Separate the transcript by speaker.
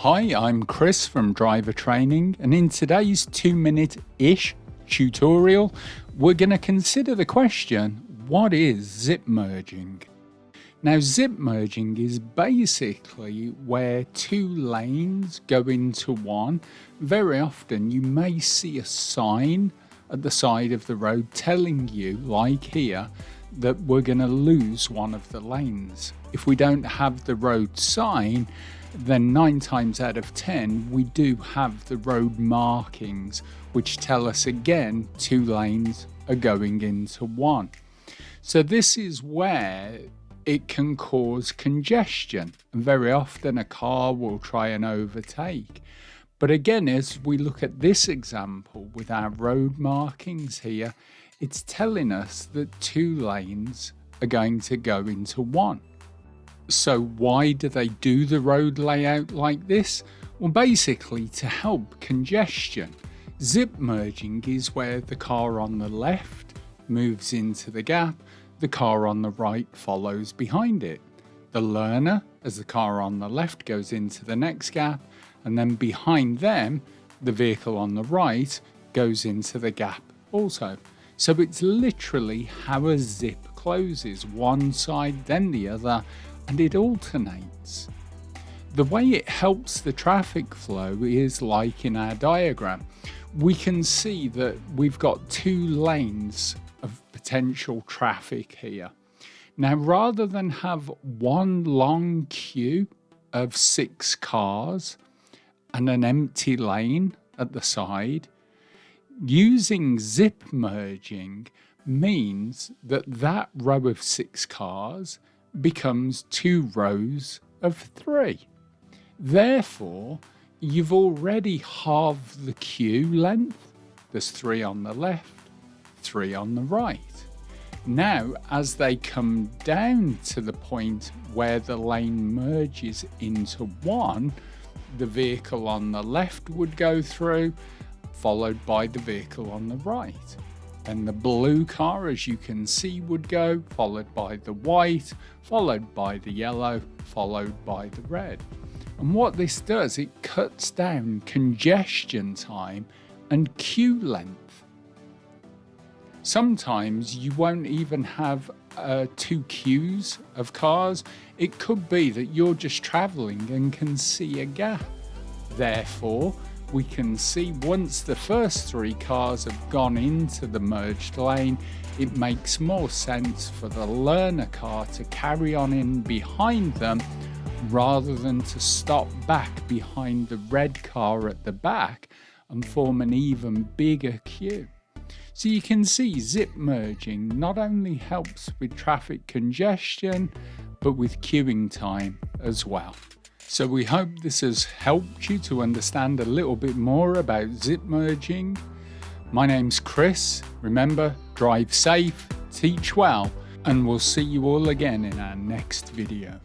Speaker 1: Hi, I'm Chris from Driver Training, and in today's 2-minute-ish tutorial, we're going to consider the question, what is zip merging? Now, zip merging is basically where two lanes go into one. Very often you may see a sign at the side of the road telling you, like here, that we're going to lose one of the lanes. If we don't have the road sign, then 9 times out of 10 we do have the road markings, which tell us again 2 lanes are going into one. So this is where it can cause congestion, and very often a car will try and overtake. But again, as we look at this example with our road markings here, it's telling us that 2 lanes are going to go into one. So why do they do the road layout like this? Well, basically to help congestion. Zip merging is where the car on the left moves into the gap, the car on the right follows behind it. The learner, as the car on the left goes into the next gap, and then behind them, the vehicle on the right goes into the gap also. So it's literally how a zip closes, one side then the other, and it alternates. The way it helps the traffic flow is like in our diagram. We can see that we've got 2 lanes of potential traffic here. Now, rather than have one long queue of 6 cars and an empty lane at the side, using zip merging means that that row of 6 cars becomes 2 rows of 3. Therefore, you've already halved the queue length. There's 3 on the left, 3 on the right. Now, as they come down to the point where the lane merges into one, the vehicle on the left would go through, followed by the vehicle on the right. Then the blue car, as you can see, would go, followed by the white, followed by the yellow, followed by the red. And what this does, it cuts down congestion time and queue length. Sometimes you won't even have 2 queues of cars. It could be that you're just traveling and can see a gap. Therefore, we can see once the first 3 cars have gone into the merged lane, it makes more sense for the learner car to carry on in behind them rather than to stop back behind the red car at the back and form an even bigger queue. So you can see zip merging not only helps with traffic congestion, but with queuing time as well. So we hope this has helped you to understand a little bit more about zip merging. My name's Chris. Remember, drive safe, teach well, and we'll see you all again in our next video.